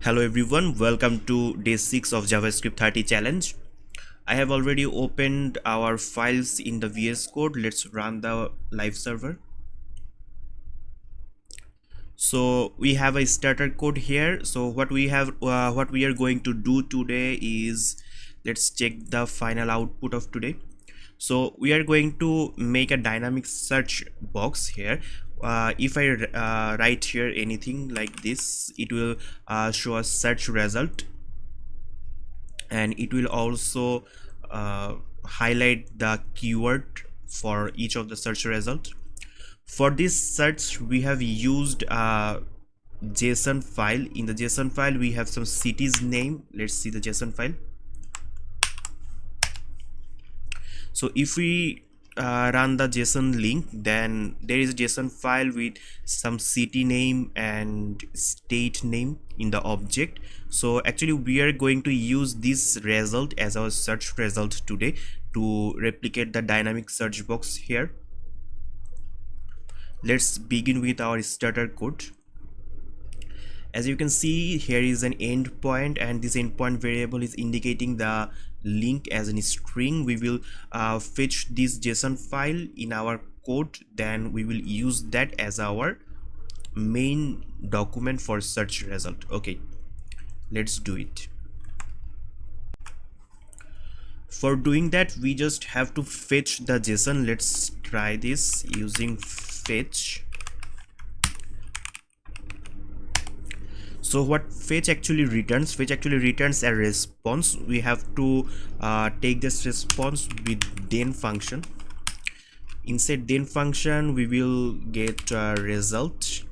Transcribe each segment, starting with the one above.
Hello everyone, welcome to day 6 of JavaScript 30 challenge. I have already opened our files in the VS Code. Let's run the live server. So we have a starter code here. So what we are going to do today is let's check the final output of today. So we are going to make a dynamic search box here. If I write here anything like this, it will show a search result, and it will also highlight the keyword for each of the search result. For this search we have used a JSON file. In the JSON file we have some cities name. Let's see the JSON file. So if we run the JSON link, then there is a JSON file with some city name and state name in the object. So actually we are going to use this result as our search result today to replicate the dynamic search box here. Let's begin with our starter code. As you can see, here is an endpoint, and this endpoint variable is indicating the link as a string. We will fetch this JSON file in our code, then we will use that as our main document for search result. Okay, let's do it. For doing that, we just have to fetch the JSON. Let's try this using fetch. So what fetch actually returns a response. We have to take this response with then function. Inside then function we will get a result.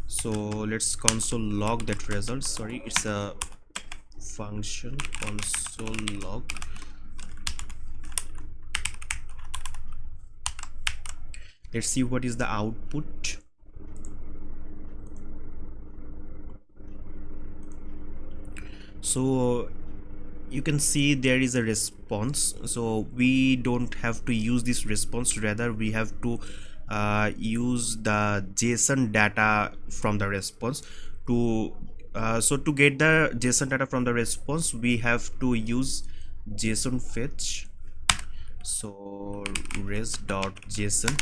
So let's console log that result. Sorry, it's a function, console log. Let's see what is the output. So you can see there is a response. So we don't have to use this response, rather we have to use the JSON data from the response. To get the JSON data from the response, we have to use JSON fetch. So res.json,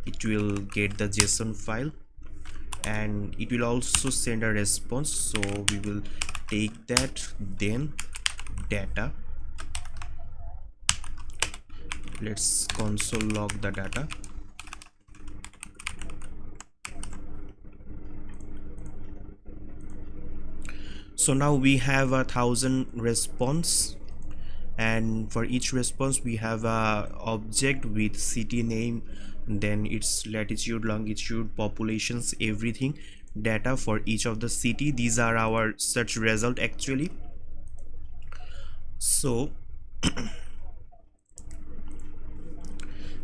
it will get the JSON file and it will also send a response. So we will take that, then data. Let's console log the data. So now we have 1,000 response, and for each response we have a object with city name, then its latitude, longitude, populations, everything, data for each of the city. These are our search result actually. So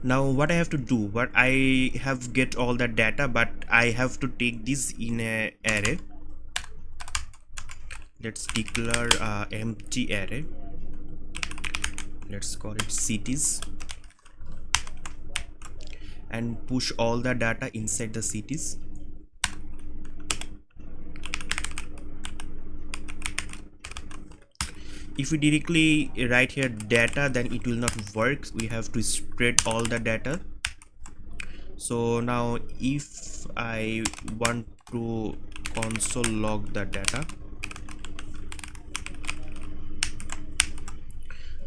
now what I have to do, what I have get all the data, but I have to take this in a array. Let's declare empty array. Let's call it cities and push all the data inside the cities. If we directly write here data, then it will not work. We have to spread all the data. So now if I want to console log the data,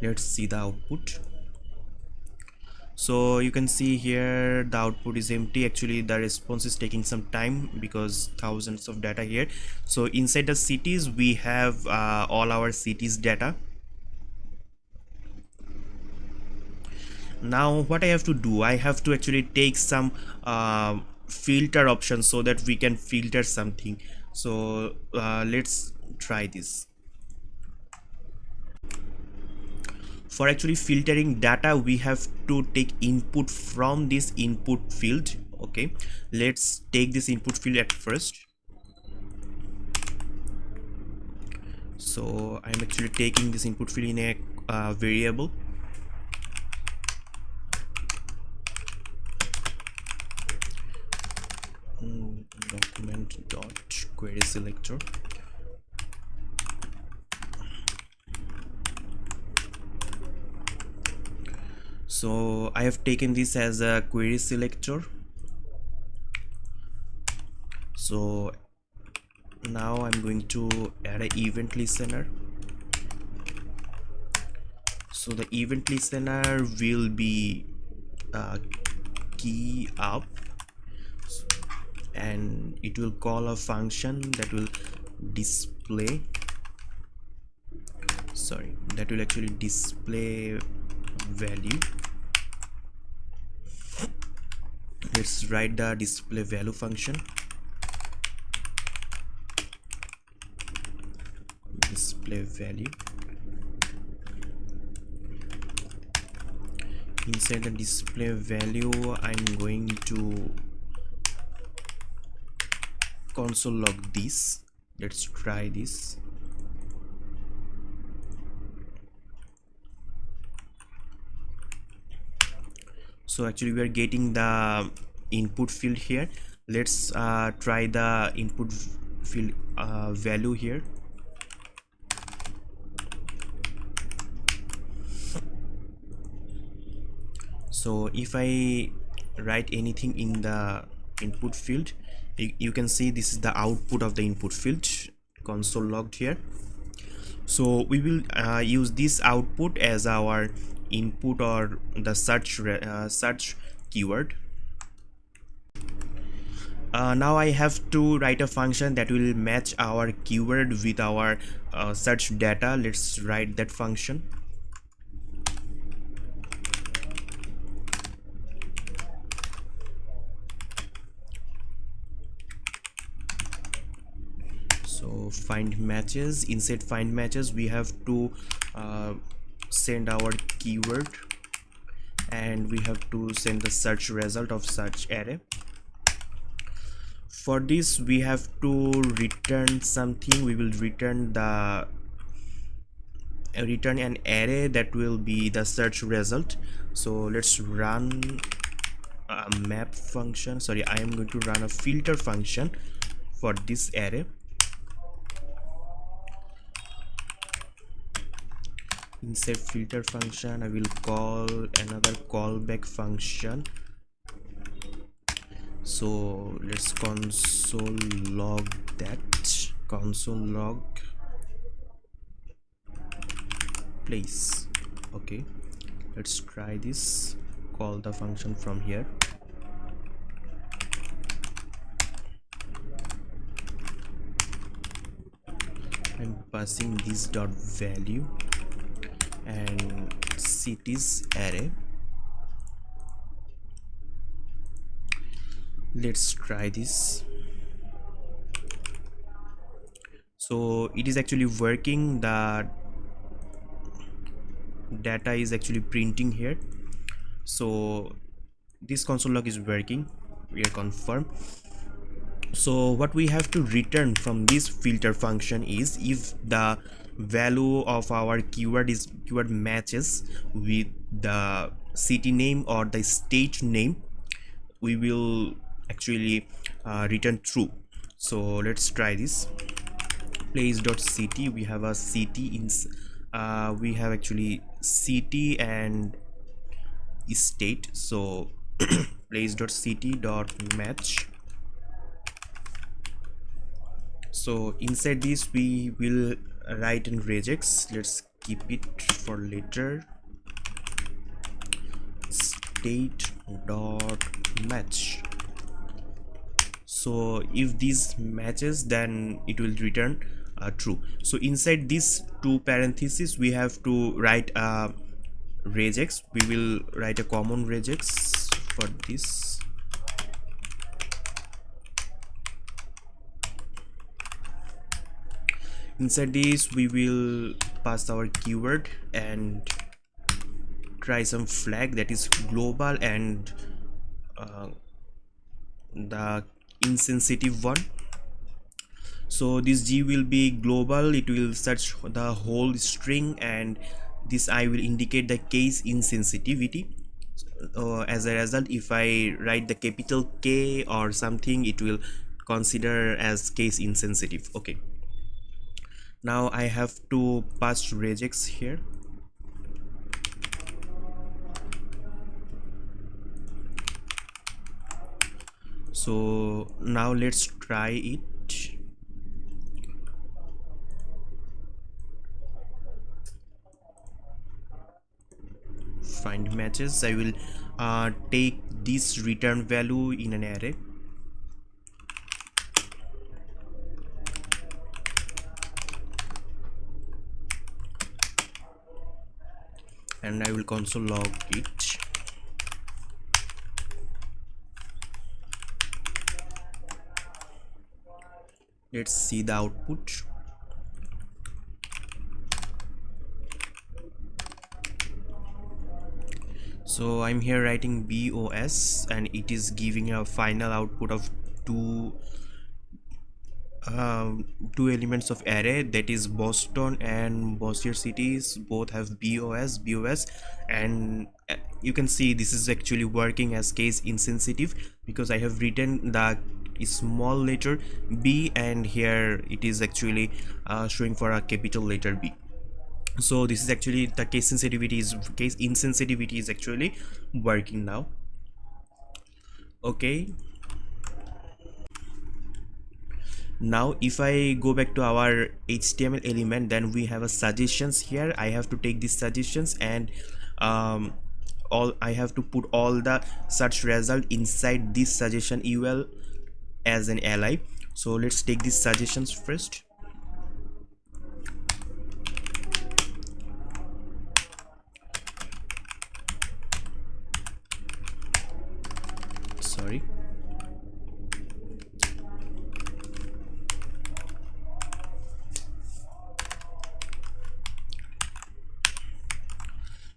let's see the output. So you can see here the output is empty. Actually the response is taking some time because thousands of data here. So inside the cities we have all our cities data. Now what I have to do, I have to actually take some filter options so that we can filter something. So let's try this. For actually filtering data, we have to take input from this input field. Okay, let's take this input field at first. So I'm actually taking this input field in a variable. Document dot query selector. So I have taken this as a query selector. So now I'm going to add an event listener. So the event listener will be key up, and it will call a function that will display, that will actually display value. Let's write the display value function. Display value. Inside the display value, I'm going to console log this. Let's try this. So actually we are getting the input field here. Let's try the input field value here. So if I write anything in the input field, you can see this is the output of the input field, console logged here. So we will use this output as our input or the search keyword. Now I have to write a function that will match our keyword with our search data. Let's write that function. So find matches. Inside find matches, we have to send our keyword, and we have to send the search result of search array. For this we have to return something. We will return an array that will be the search result. So let's run a map function. Sorry, I am going to run a filter function for this array. Inside filter function, I will call another callback function. So let's console log that. Console log place. Okay, let's try this. Call the function from here. I'm passing this dot value and cities array. Let's try this. So it is actually working. The data is actually printing here. So this console log is working. We are confirmed. So what we have to return from this filter function is if the value of our keyword matches with the city name or the state name, we will actually return true. So let's try this. Place.city, we have a city in we have actually city and state. So place.city.match. So inside this we will write in regex. Let's keep it for later. State.match. So if this matches, then it will return true. So inside these two parentheses we have to write a regex. We will write a common regex for this. Inside this we will pass our keyword and try some flag that is global and the insensitive one. So this G will be global, it will search the whole string, and this I will indicate the case insensitivity. As a result, if I write the capital K or something, it will consider as case insensitive. Okay, now I have to pass regex here. So now let's try it. Find matches. I will take this return value in an array, and I will console log it. Let's see the output. So I'm here writing BOS, and it is giving a final output of two two elements of array, that is Boston and Bossier cities. Both have BOS, and you can see this is actually working as case insensitive, because I have written the small letter B, and here it is actually showing for a capital letter B. So this is actually the case insensitivity is actually working now. Okay, now if I go back to our HTML element, then we have a suggestions here. I have to take these suggestions, and all I have to put all the search result inside this suggestion UL as an li. So let's take these suggestions first. Sorry.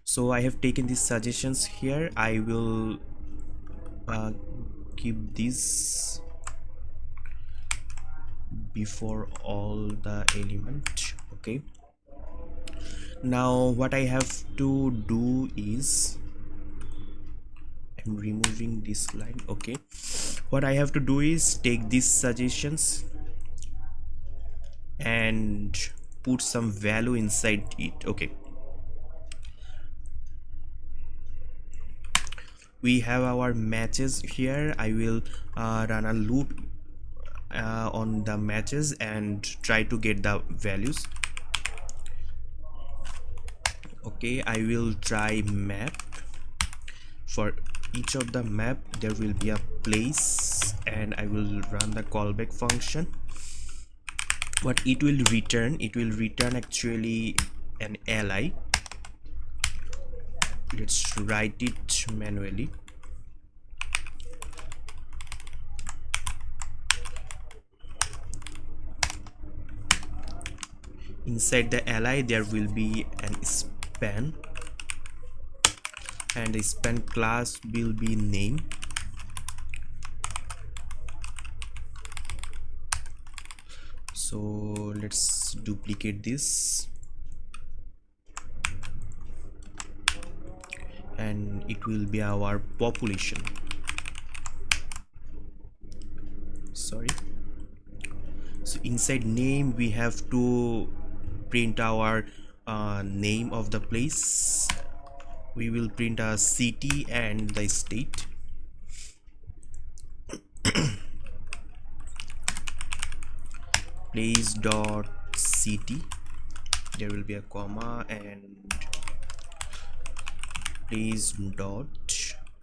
So I have taken these suggestions here. I will keep this before all the element. Okay, now what I have to do is I'm removing this line. Okay, what I have to do is take these suggestions and put some value inside it. Okay, we have our matches here. I will run a loop on the matches and try to get the values. Okay, I will try map. For each of the map there will be a place, and I will run the callback function. What it will return actually an li. Let's write it manually. Inside the li there will be an span, and the span class will be name. So let's duplicate this, and it will be our population. Sorry. So inside name we have to print our name of the place. We will print a city and the state. Place dot city, there will be a comma, and place dot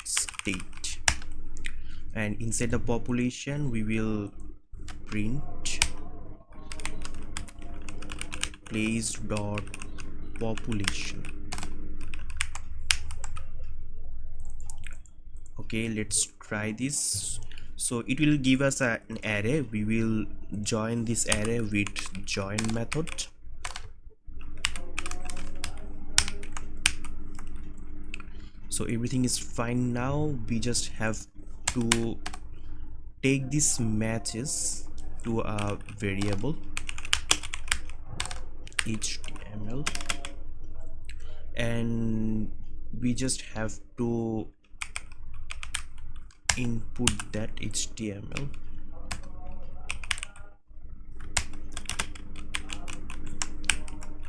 state, and inside the population we will print place dot population. Okay, let's try this. So it will give us an array. We will join this array with join method. So everything is fine now. We just have to take these matches to a variable HTML, and we just have to input that HTML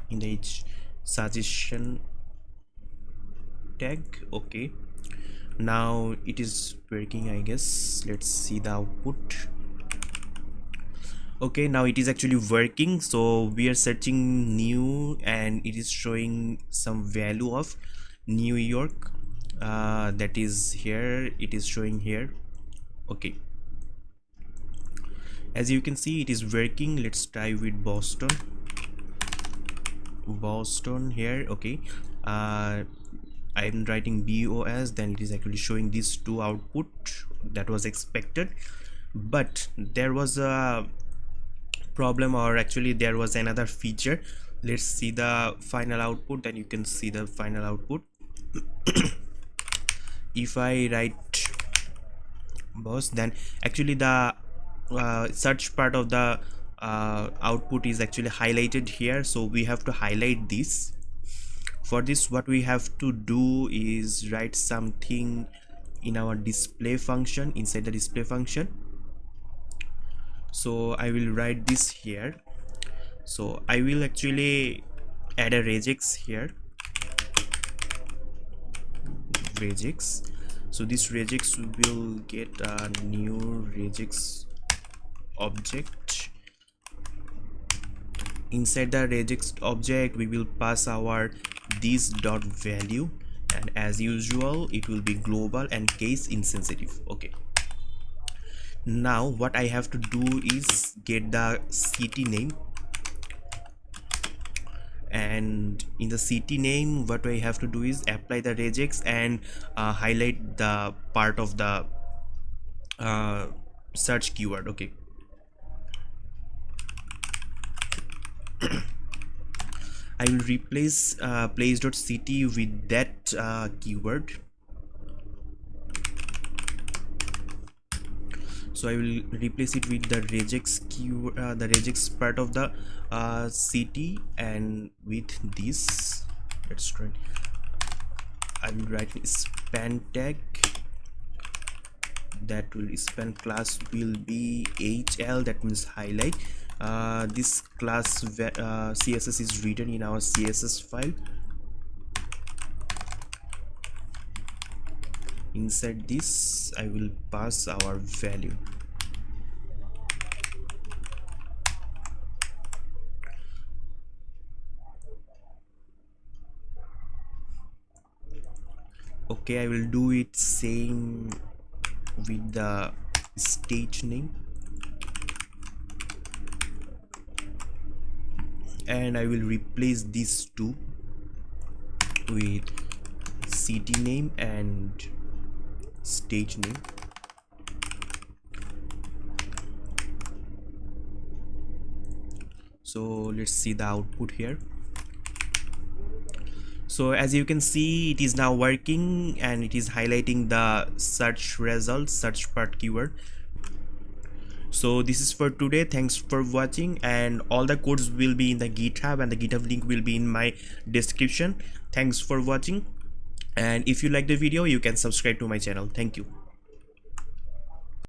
in the suggestion tag. Okay, Now it is working, I guess. Let's see the output. Okay, now it is actually working. So we are searching new and it is showing some value of New York. That is here, it is showing here. Okay, as you can see, it is working. Let's try with Boston here. Okay, I'm writing BOS, then it is actually showing these two output. That was expected, but there was a problem, or actually there was another feature. Let's see the final output, then you can see the final output. If I write boss, then actually the search part of the output is actually highlighted here, so we have to highlight this. For this, what we have to do is write something in our display function, inside the display function. So I will write this here. So I will actually add a regex here, regex. So this regex will get a new regex object. Inside the regex object, we will pass our this dot value, and as usual it will be global and case insensitive. Okay, now what I have to do is get the city name, and in the city name what I have to do is apply the regex and highlight the part of the search keyword. Okay, I will replace place.city with that keyword. So I will replace it with the regex keyword, the regex part of the city, and with this, let's try. I will write span tag. That will span class will be HL, that means highlight. This class CSS is written in our CSS file. Inside this, I will pass our value. Okay, I will do it same with the stage name, and I will replace these two with city name and stage name. So let's see the output here. So as you can see, it is now working and it is highlighting the search results, search part keyword. So this is for today. Thanks for watching, and all the codes will be in the GitHub, and the GitHub link will be in my description. Thanks for watching, and if you like the video, you can subscribe to my channel. Thank you.